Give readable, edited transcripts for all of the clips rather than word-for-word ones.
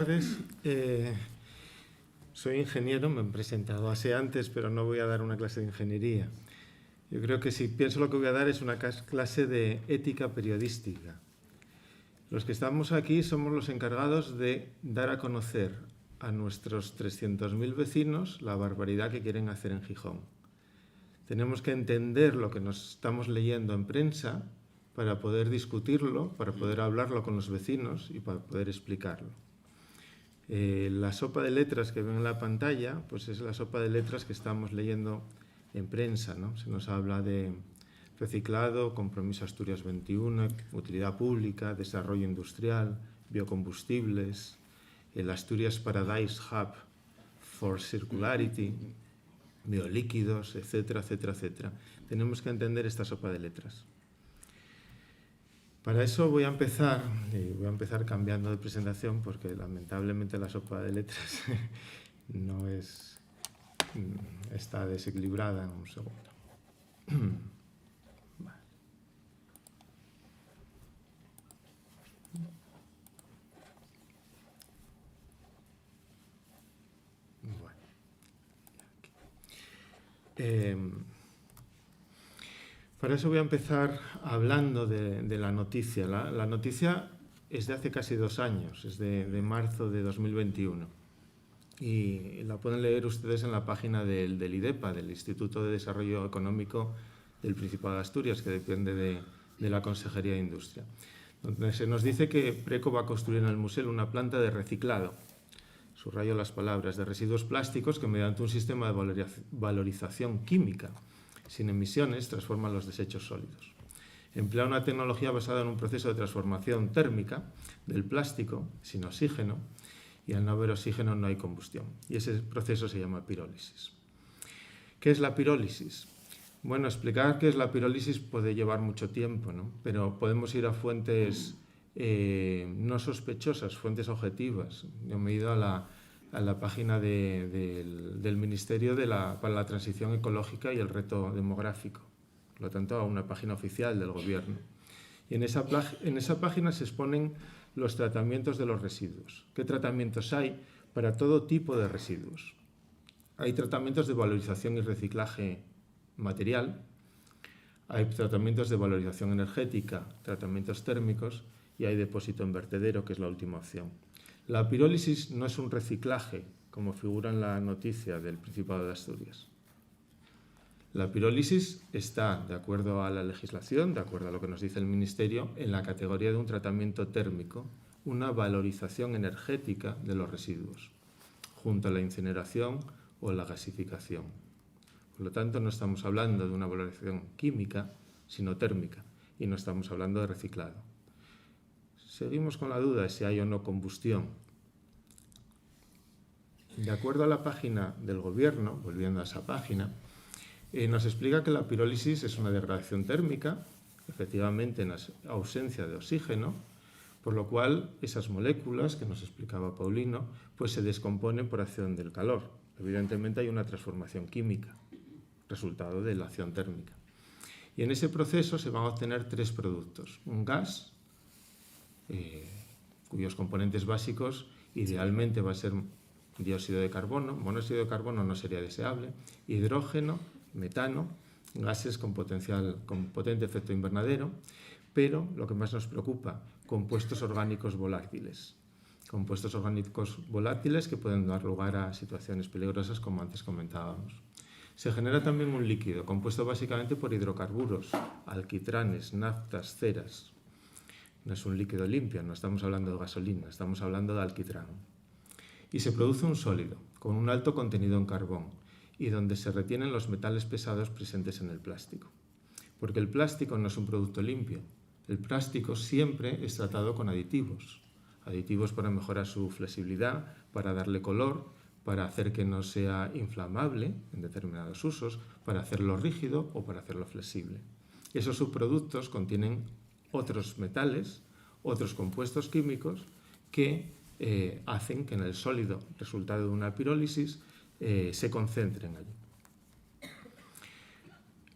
Buenas tardes. Soy ingeniero, me he presentado así antes, pero no voy a dar una clase de ingeniería. Yo creo que si pienso lo que voy a dar es una clase de ética periodística. Los que estamos aquí somos los encargados de dar a conocer a nuestros 300.000 vecinos la barbaridad que quieren hacer en Gijón. Tenemos que entender lo que nos estamos leyendo en prensa para poder discutirlo, para poder hablarlo con los vecinos y para poder explicarlo. La sopa de letras que ven en la pantalla, pues es la sopa de letras que estamos leyendo en prensa, ¿no? Se nos habla de reciclado, compromiso Asturias 21, utilidad pública, desarrollo industrial, biocombustibles, el Asturias Paradise Hub for Circularity, biolíquidos, etcétera, etcétera, etcétera. Tenemos que entender esta sopa de letras. Para eso voy a empezar cambiando de presentación porque lamentablemente la sopa de letras está desequilibrada en un segundo. Vale. Bueno. Para eso voy a empezar hablando de la noticia. La noticia es de hace casi 2 años, es de marzo de 2021. Y la pueden leer ustedes en la página del IDEPA, del Instituto de Desarrollo Económico del Principado de Asturias, que depende de la Consejería de Industria. Donde se nos dice que Preco va a construir en el Musel una planta de reciclado, subrayo las palabras, de residuos plásticos que mediante un sistema de valorización química sin emisiones transforman los desechos sólidos. Emplea una tecnología basada en un proceso de transformación térmica del plástico sin oxígeno, y al no haber oxígeno no hay combustión. Y ese proceso se llama pirólisis. ¿Qué es la pirólisis? Bueno, explicar qué es la pirólisis puede llevar mucho tiempo, ¿no? Pero podemos ir a fuentes no sospechosas, fuentes objetivas. Yo me he ido a la página del Ministerio para la Transición Ecológica y el Reto Demográfico, por lo tanto a una página oficial del Gobierno. Y en esa página se exponen los tratamientos de los residuos. ¿Qué tratamientos hay para todo tipo de residuos? Hay tratamientos de valorización y reciclaje material, hay tratamientos de valorización energética, tratamientos térmicos y hay depósito en vertedero, que es la última opción. La pirólisis no es un reciclaje, como figura en la noticia del Principado de Asturias. La pirólisis está, de acuerdo a la legislación, de acuerdo a lo que nos dice el Ministerio, en la categoría de un tratamiento térmico, una valorización energética de los residuos, junto a la incineración o la gasificación. Por lo tanto, no estamos hablando de una valorización química, sino térmica, y no estamos hablando de reciclado. Seguimos con la duda de si hay o no combustión. De acuerdo a la página del Gobierno, volviendo a esa página, nos explica que la pirólisis es una degradación térmica, efectivamente en ausencia de oxígeno, por lo cual esas moléculas que nos explicaba Paulino pues se descomponen por acción del calor. Evidentemente hay una transformación química, resultado de la acción térmica. Y en ese proceso se van a obtener 3 productos. Un gas, cuyos componentes básicos idealmente va a ser dióxido de carbono, monóxido de carbono no sería deseable, hidrógeno, metano, gases con potente efecto invernadero, pero lo que más nos preocupa, compuestos orgánicos volátiles. Compuestos orgánicos volátiles que pueden dar lugar a situaciones peligrosas, como antes comentábamos. Se genera también un líquido, compuesto básicamente por hidrocarburos, alquitranes, naftas, ceras. No es un líquido limpio, no estamos hablando de gasolina, estamos hablando de alquitrán. Y se produce un sólido, con un alto contenido en carbón, y donde se retienen los metales pesados presentes en el plástico. Porque el plástico no es un producto limpio. El plástico siempre es tratado con aditivos. Aditivos para mejorar su flexibilidad, para darle color, para hacer que no sea inflamable en determinados usos, para hacerlo rígido o para hacerlo flexible. Esos subproductos contienen otros metales, otros compuestos químicos que hacen que en el sólido resultado de una pirólisis se concentren allí.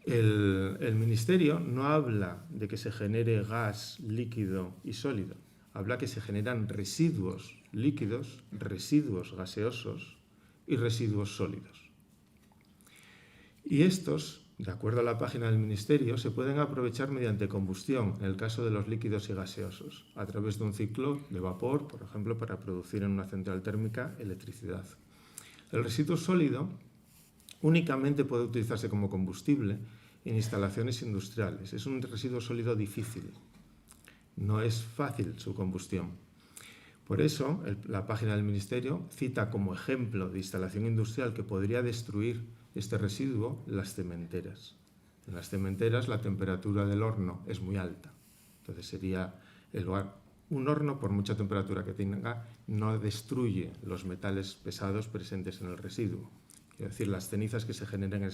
El Ministerio no habla de que se genere gas, líquido y sólido, habla que se generan residuos líquidos, residuos gaseosos y residuos sólidos. Y estos, de acuerdo a la página del Ministerio, se pueden aprovechar mediante combustión, en el caso de los líquidos y gaseosos, a través de un ciclo de vapor, por ejemplo, para producir en una central térmica electricidad. El residuo sólido únicamente puede utilizarse como combustible en instalaciones industriales. Es un residuo sólido difícil, no es fácil su combustión. Por eso, la página del Ministerio cita como ejemplo de instalación industrial que podría destruir este residuo las cementeras. En las cementeras la temperatura del horno es muy alta, entonces sería el lugar. Un horno, por mucha temperatura que tenga, no destruye los metales pesados presentes en el residuo. Es decir, las cenizas que se generen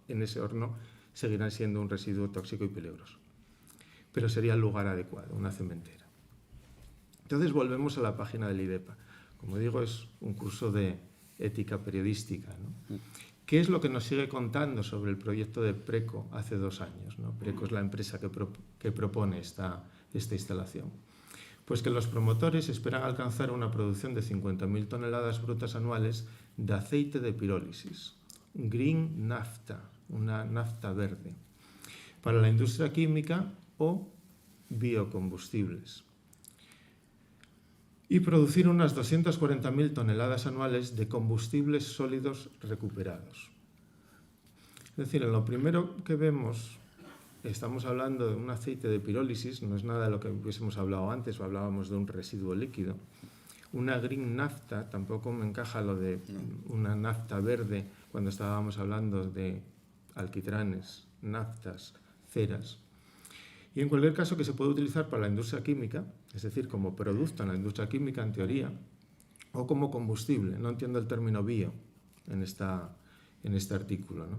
en ese horno seguirán siendo un residuo tóxico y peligroso. Pero sería el lugar adecuado, una cementera. Entonces volvemos a la página del IDEPA. Como digo, es un curso de ética periodística, ¿no? ¿Qué es lo que nos sigue contando sobre el proyecto de Preco hace 2 años, ¿no? Preco es la empresa que propone esta instalación. Pues que los promotores esperan alcanzar una producción de 50.000 toneladas brutas anuales de aceite de pirólisis, green naphtha, una nafta verde, para la industria química o biocombustibles. Y producir unas 240.000 toneladas anuales de combustibles sólidos recuperados. Es decir, en lo primero que vemos, estamos hablando de un aceite de pirólisis, no es nada de lo que hubiésemos hablado antes, o hablábamos de un residuo líquido. Una green naphtha, tampoco me encaja lo de una nafta verde cuando estábamos hablando de alquitranes, naftas, ceras. Y en cualquier caso que se puede utilizar para la industria química, es decir, como producto en la industria química en teoría, o como combustible. No entiendo el término bio en este artículo, ¿no?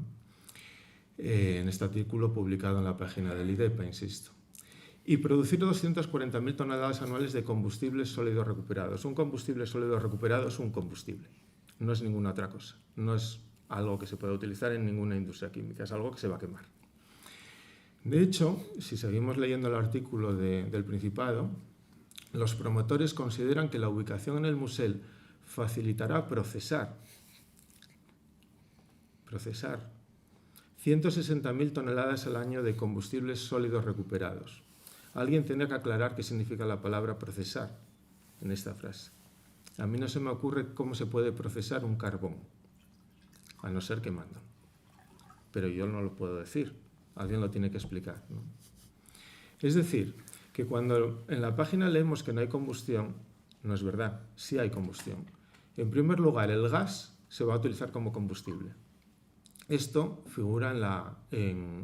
En este artículo publicado en la página del IDEPA, insisto. Y producir 240.000 toneladas anuales de combustibles sólidos recuperados. Un combustible sólido recuperado es un combustible, no es ninguna otra cosa. No es algo que se pueda utilizar en ninguna industria química, es algo que se va a quemar. De hecho, si seguimos leyendo el artículo del Principado, los promotores consideran que la ubicación en el Musel facilitará procesar 160.000 toneladas al año de combustibles sólidos recuperados. Alguien tendrá que aclarar qué significa la palabra procesar en esta frase. A mí no se me ocurre cómo se puede procesar un carbón, a no ser quemando. Pero yo no lo puedo decir. Alguien lo tiene que explicar, ¿no? Es decir, que cuando en la página leemos que no hay combustión, no es verdad, sí hay combustión. En primer lugar, el gas se va a utilizar como combustible. Esto figura en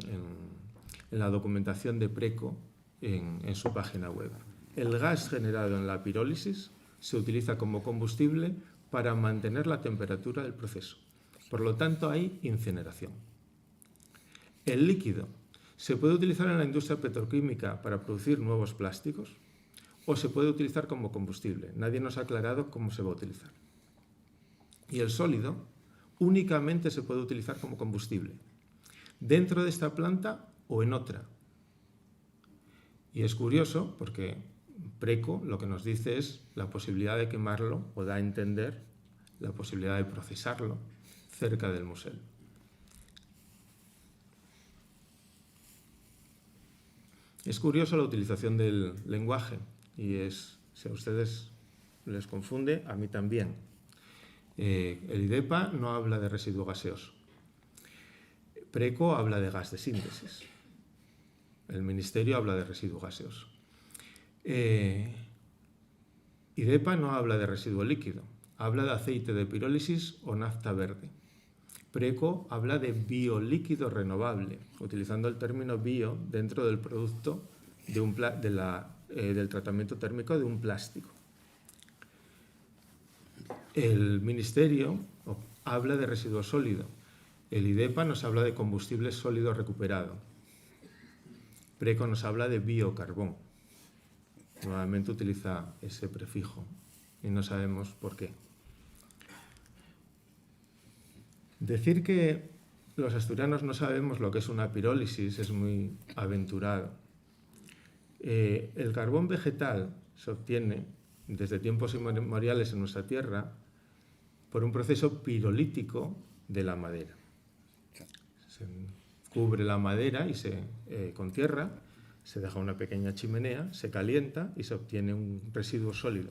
la documentación de Preco en su página web. El gas generado en la pirólisis se utiliza como combustible para mantener la temperatura del proceso. Por lo tanto, hay incineración. El líquido se puede utilizar en la industria petroquímica para producir nuevos plásticos o se puede utilizar como combustible. Nadie nos ha aclarado cómo se va a utilizar. Y el sólido únicamente se puede utilizar como combustible, dentro de esta planta o en otra. Y es curioso porque Preco lo que nos dice es la posibilidad de quemarlo, o da a entender la posibilidad de procesarlo cerca del Musel. Es curioso la utilización del lenguaje y si a ustedes les confunde, a mí también. El IDEPA no habla de residuo gaseoso. Preco habla de gas de síntesis. El Ministerio habla de residuo gaseoso. IDEPA no habla de residuo líquido, habla de aceite de pirólisis o nafta verde. Preco habla de biolíquido renovable, utilizando el término bio dentro del producto del tratamiento térmico de un plástico. El Ministerio habla de residuo sólido. El IDEPA nos habla de combustible sólido recuperado. Preco nos habla de biocarbón. Nuevamente utiliza ese prefijo y no sabemos por qué. Decir que los asturianos no sabemos lo que es una pirólisis es muy aventurado. El carbón vegetal se obtiene desde tiempos inmemoriales en nuestra tierra por un proceso pirolítico de la madera. Se cubre la madera con tierra, se deja una pequeña chimenea, se calienta y se obtiene un residuo sólido.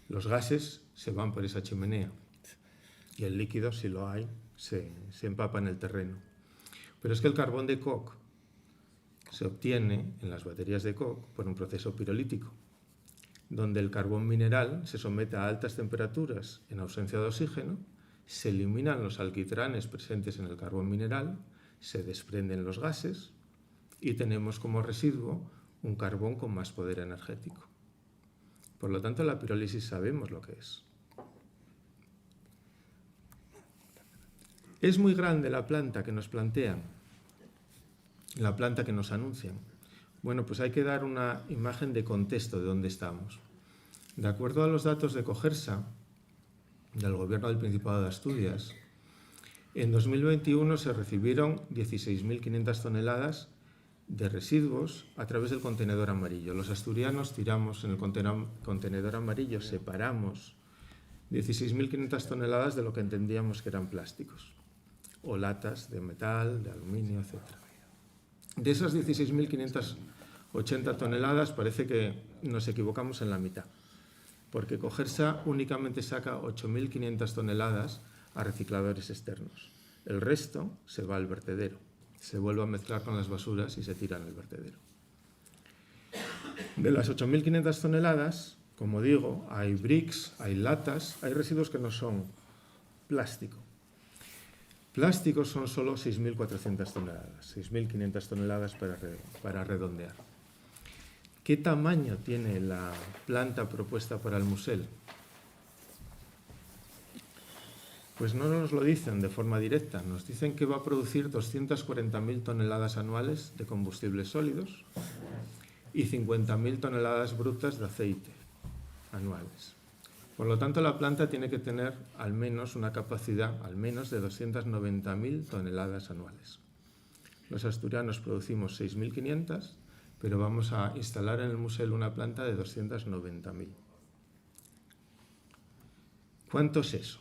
Los gases se van por esa chimenea y el líquido, si lo hay, se empapa en el terreno. Pero es que el carbón de coc se obtiene en las baterías de coc por un proceso pirolítico, donde el carbón mineral se somete a altas temperaturas en ausencia de oxígeno, se eliminan los alquitranes presentes en el carbón mineral, se desprenden los gases y tenemos como residuo un carbón con más poder energético. Por lo tanto, la pirólisis sabemos lo que es. Es muy grande la planta que nos plantean, la planta que nos anuncian. Bueno, pues hay que dar una imagen de contexto de dónde estamos. De acuerdo a los datos de Cogersa, del Gobierno del Principado de Asturias, en 2021 se recibieron 16.500 toneladas de residuos a través del contenedor amarillo. Los asturianos tiramos en el contenedor amarillo, separamos 16.500 toneladas de lo que entendíamos que eran plásticos, o latas de metal, de aluminio, etc. De esas 16.580 toneladas parece que nos equivocamos en la mitad, porque Cogersa únicamente saca 8.500 toneladas a recicladores externos. El resto se va al vertedero, se vuelve a mezclar con las basuras y se tira en el vertedero. De las 8.500 toneladas, como digo, hay bricks, hay latas, hay residuos que no son plástico. Plásticos son solo 6.400 toneladas, 6.500 toneladas para redondear. ¿Qué tamaño tiene la planta propuesta para el Musel? Pues no nos lo dicen de forma directa, nos dicen que va a producir 240.000 toneladas anuales de combustibles sólidos y 50.000 toneladas brutas de aceite anuales. Por lo tanto, la planta tiene que tener al menos una capacidad de 290.000 toneladas anuales. Los asturianos producimos 6.500, pero vamos a instalar en el Musel una planta de 290.000. ¿Cuánto es eso?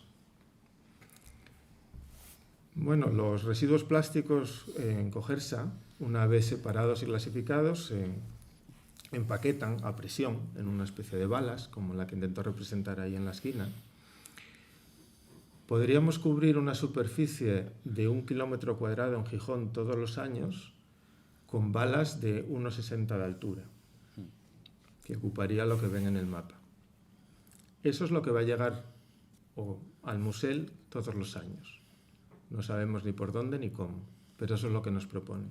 Bueno, los residuos plásticos en Cogersa, una vez separados y clasificados, se empaquetan a presión en una especie de balas, como la que intento representar ahí en la esquina. Podríamos cubrir una superficie de 1 kilómetro cuadrado en Gijón todos los años con balas de 1,60 de altura, que ocuparía lo que ven en el mapa. Eso es lo que va a llegar al Musel todos los años. No sabemos ni por dónde ni cómo, pero eso es lo que nos proponen.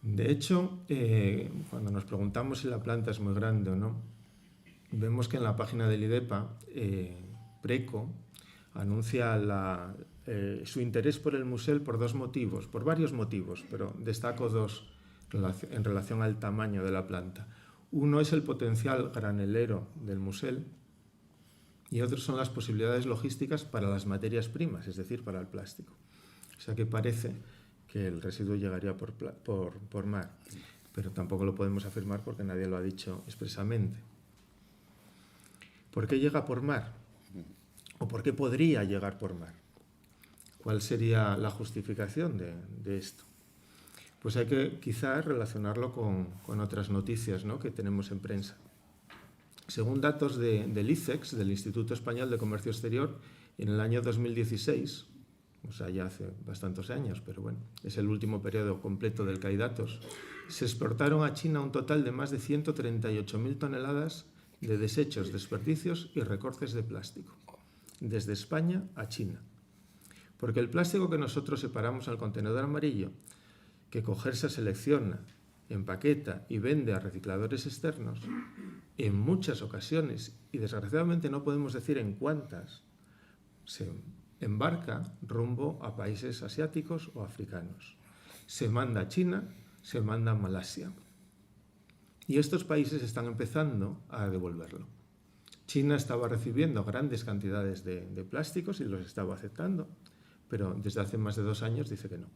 De hecho, cuando nos preguntamos si la planta es muy grande o no, vemos que en la página del IDEPA, Preco anuncia su interés por el Musel por varios motivos, pero destaco dos en relación al tamaño de la planta. Uno es el potencial granelero del Musel y otro son las posibilidades logísticas para las materias primas, es decir, para el plástico. O sea que parece que el residuo llegaría por mar, pero tampoco lo podemos afirmar porque nadie lo ha dicho expresamente. ¿Por qué llega por mar? ¿O por qué podría llegar por mar? ¿Cuál sería la justificación de esto? Pues hay que quizás relacionarlo con otras noticias, ¿no?, que tenemos en prensa. Según datos del ICEX, del Instituto Español de Comercio Exterior, en el año 2016, o sea, ya hace bastantes años, pero bueno, es el último periodo completo del que hay datos, se exportaron a China un total de más de 138.000 toneladas de desechos, desperdicios y recortes de plástico, desde España a China. Porque el plástico que nosotros separamos al contenedor amarillo, que Cogersa selecciona, empaqueta y vende a recicladores externos, en muchas ocasiones, y desgraciadamente no podemos decir en cuántas, se embarca rumbo a países asiáticos o africanos. Se manda a China, se manda a Malasia. Y estos países están empezando a devolverlo. China estaba recibiendo grandes cantidades de plásticos y los estaba aceptando, pero desde hace más de 2 años dice que no.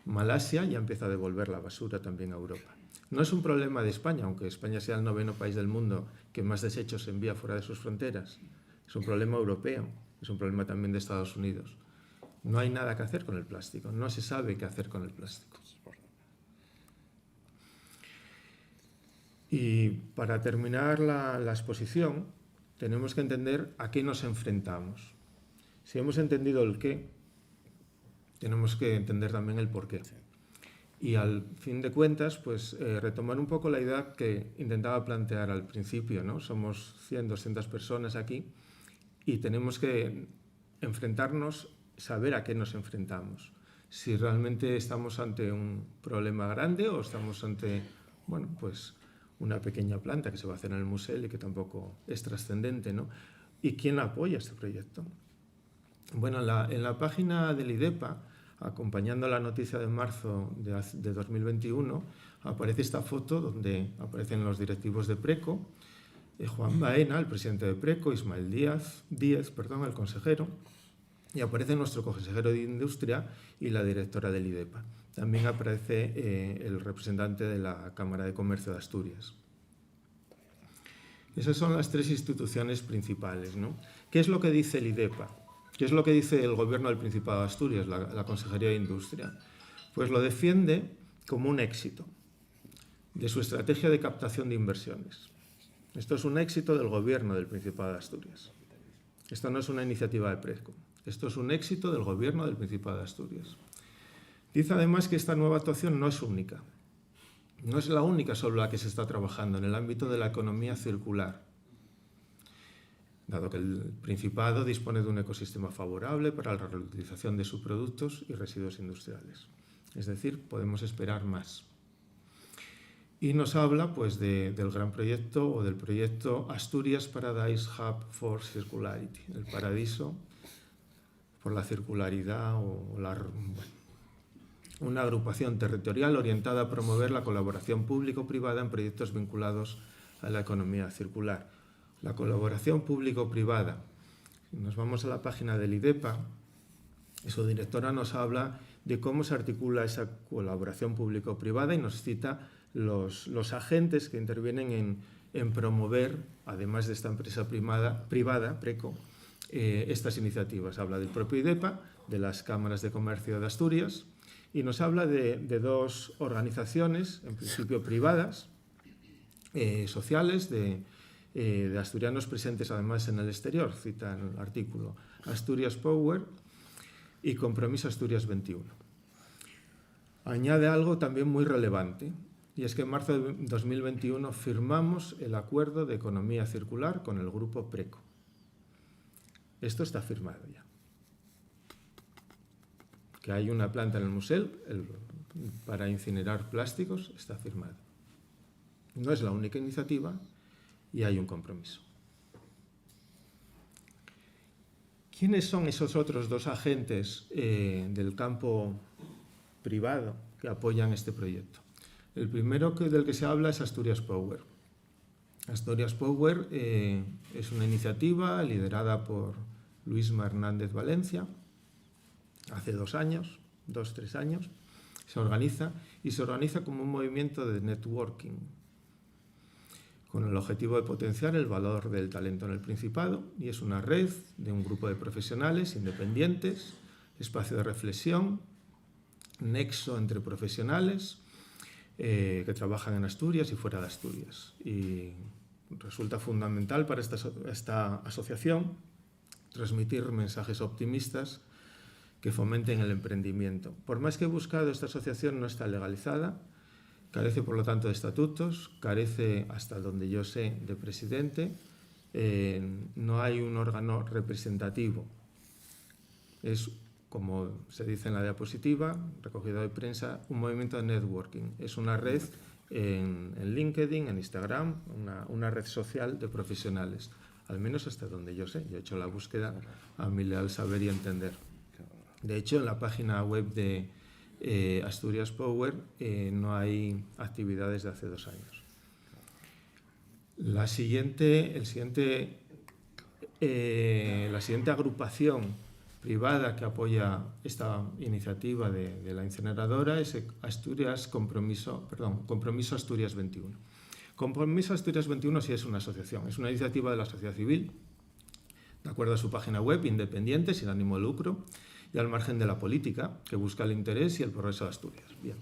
Malasia ya empieza a devolver la basura también a Europa. No es un problema de España, aunque España sea el 9º país del mundo que más desechos envía fuera de sus fronteras. Es un problema europeo, es un problema también de Estados Unidos. No hay nada que hacer con el plástico, no se sabe qué hacer con el plástico. Y para terminar la exposición, tenemos que entender a qué nos enfrentamos. Si hemos entendido el qué, tenemos que entender también el por qué. Y al fin de cuentas, pues retomar un poco la idea que intentaba plantear al principio, ¿no? Somos 100, 200 personas aquí y tenemos que enfrentarnos, saber a qué nos enfrentamos. Si realmente estamos ante un problema grande o estamos ante, bueno, pues una pequeña planta que se va a hacer en el museo y que tampoco es trascendente, ¿no? ¿Y quién apoya este proyecto? Bueno, en la página del IDEPA, acompañando la noticia de marzo de 2021, aparece esta foto donde aparecen los directivos de Preco, Juan Baena, el presidente de Preco, Ismael Díaz, el consejero, y aparece nuestro consejero de Industria y la directora del IDEPA. También aparece el representante de la Cámara de Comercio de Asturias. Esas son las tres instituciones principales, ¿no? ¿Qué es lo que dice el IDEPA? ¿Qué es lo que dice el Gobierno del Principado de Asturias, la Consejería de Industria? Pues lo defiende como un éxito de su estrategia de captación de inversiones. Esto es un éxito del Gobierno del Principado de Asturias. Esto no es una iniciativa de Preco. Esto es un éxito del Gobierno del Principado de Asturias. Dice además que esta nueva actuación no es única. No es la única sobre la que se está trabajando en el ámbito de la economía circular, dado que el Principado dispone de un ecosistema favorable para la reutilización de subproductos y residuos industriales. Es decir, podemos esperar más. Y nos habla pues, del gran proyecto o del proyecto Asturias Paradise Hub for Circularity, el paraíso por la circularidad o una agrupación territorial orientada a promover la colaboración público-privada en proyectos vinculados a la economía circular. La colaboración público-privada. Nos vamos a la página del IDEPA, su directora nos habla de cómo se articula esa colaboración público-privada y nos cita los agentes que intervienen en promover, además de esta empresa privada, Preco, estas iniciativas. Habla del propio IDEPA, de las cámaras de comercio de Asturias y nos habla de dos organizaciones, en principio privadas, sociales, de asturianos presentes además en el exterior, cita en el artículo Asturias Power y Compromiso Asturias 21. Añade algo también muy relevante, y es que en marzo de 2021 firmamos el acuerdo de economía circular con el grupo Preco. Esto está firmado ya. Que hay una planta en el museo para incinerar plásticos, está firmado. No es la única iniciativa y hay un compromiso. ¿Quiénes son esos otros dos agentes del campo privado que apoyan este proyecto? El primero del que se habla es Asturias Power. Asturias Power es una iniciativa liderada por Luisma Hernández Valencia. Hace 2 años, 3 años, se organiza como un movimiento de networking con el objetivo de potenciar el valor del talento en el Principado, y es una red de un grupo de profesionales independientes, espacio de reflexión, nexo entre profesionales que trabajan en Asturias y fuera de Asturias. Y resulta fundamental para esta asociación transmitir mensajes optimistas que fomenten el emprendimiento. Por más que he buscado, esta asociación no está legalizada, carece por lo tanto de estatutos, carece, hasta donde yo sé, de presidente, no hay un órgano representativo. Es, como se dice en la diapositiva, recogido de prensa, un movimiento de networking. Es una red en LinkedIn, en Instagram, una red social de profesionales, al menos hasta donde yo sé. Yo he hecho la búsqueda a mi leal saber y entender. De hecho, en la página web de Asturias Power no hay actividades de hace 2 años. La siguiente agrupación privada que apoya esta iniciativa de la incineradora es Compromiso Asturias 21. Compromiso Asturias 21 sí es una asociación, es una iniciativa de la sociedad civil, de acuerdo a su página web, independiente, sin ánimo de lucro y al margen de la política, que busca el interés y el progreso de Asturias. Bien.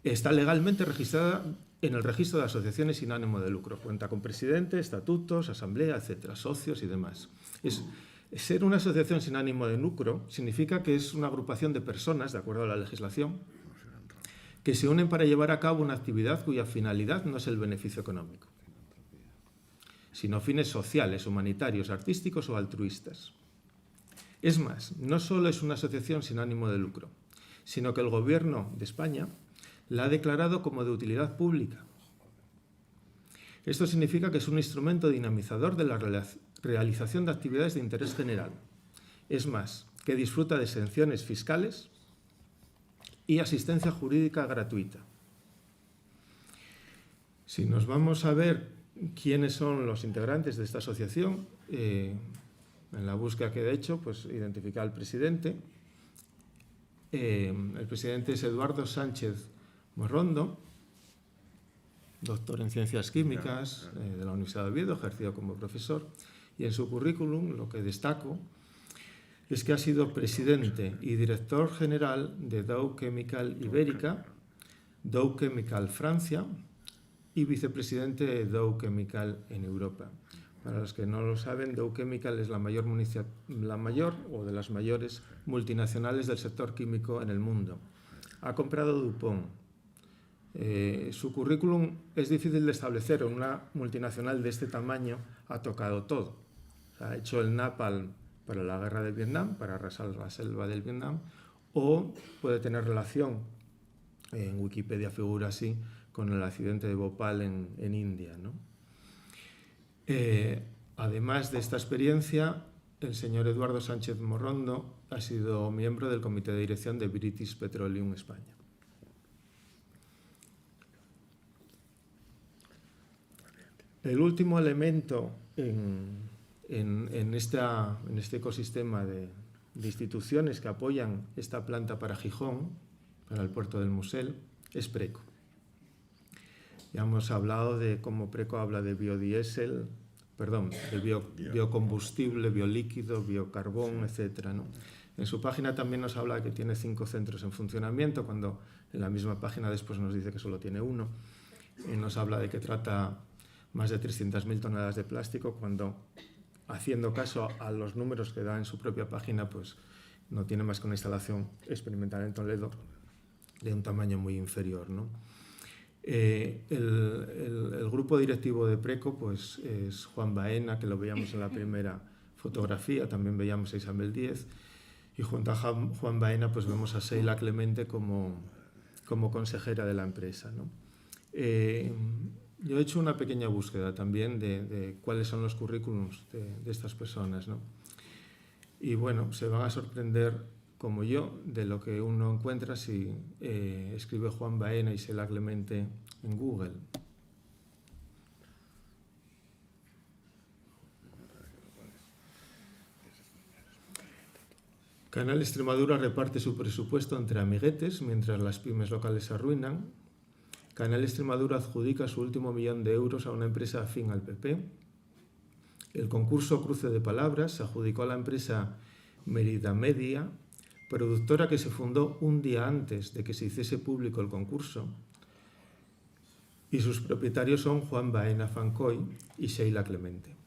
Está legalmente registrada en el registro de asociaciones sin ánimo de lucro. Cuenta con presidente, estatutos, asamblea, etcétera, socios y demás. Ser una asociación sin ánimo de lucro significa que es una agrupación de personas, de acuerdo a la legislación, que se unen para llevar a cabo una actividad cuya finalidad no es el beneficio económico, sino fines sociales, humanitarios, artísticos o altruistas. Es más, no solo es una asociación sin ánimo de lucro, sino que el Gobierno de España la ha declarado como de utilidad pública. Esto significa que es un instrumento dinamizador de la realización de actividades de interés general. Es más, que disfruta de exenciones fiscales y asistencia jurídica gratuita. Si nos vamos a ver quiénes son los integrantes de esta asociación, en la búsqueda que he hecho, pues identificar al presidente. El presidente es Eduardo Sánchez Morrondo, doctor en Ciencias Químicas de la Universidad de Oviedo, ejercido como profesor, y en su currículum lo que destaco es que ha sido presidente y director general de Dow Chemical Ibérica, Dow Chemical Francia y vicepresidente de Dow Chemical en Europa. Para los que no lo saben, Dow Chemical es la mayor o de las mayores multinacionales del sector químico en el mundo. Ha comprado DuPont. Su currículum es difícil de establecer. Una multinacional de este tamaño ha tocado todo. Ha hecho el napalm para la guerra de Vietnam, para arrasar la selva del Vietnam, o puede tener relación, en Wikipedia figura así, con el accidente de Bhopal en India, ¿no? Además de esta experiencia, el señor Eduardo Sánchez Morrondo ha sido miembro del comité de dirección de British Petroleum España. El último elemento en este ecosistema de instituciones que apoyan esta planta para Gijón, para el puerto del Musel, es Preco. Ya hemos hablado de cómo Preco habla de biodiesel, de biocombustible, biolíquido, biocarbón, etc., ¿no? En su página también nos habla de que tiene 5 centros en funcionamiento, cuando en la misma página después nos dice que solo tiene 1. Nos habla de que trata más de 300.000 toneladas de plástico, cuando, haciendo caso a los números que da en su propia página, pues no tiene más que una instalación experimental en Toledo de un tamaño muy inferior, ¿no? El grupo directivo de Preco pues, es Juan Baena, que lo veíamos en la primera fotografía, también veíamos a Isabel Díez, y junto a Juan Baena pues, vemos a Sheila Clemente como consejera de la empresa, ¿no? Yo he hecho una pequeña búsqueda también de cuáles son los currículums de estas personas, ¿no? Y bueno, se van a sorprender, como yo, de lo que uno encuentra si escribe Juan Baena y Sheila Clemente en Google. Canal Extremadura reparte su presupuesto entre amiguetes mientras las pymes locales se arruinan. Canal Extremadura adjudica su último 1.000.000 de euros a una empresa afín al PP. El concurso Cruce de Palabras se adjudicó a la empresa Mérida Media, productora que se fundó un día antes de que se hiciese público el concurso, y sus propietarios son Juan Baena Fancoy y Sheila Clemente.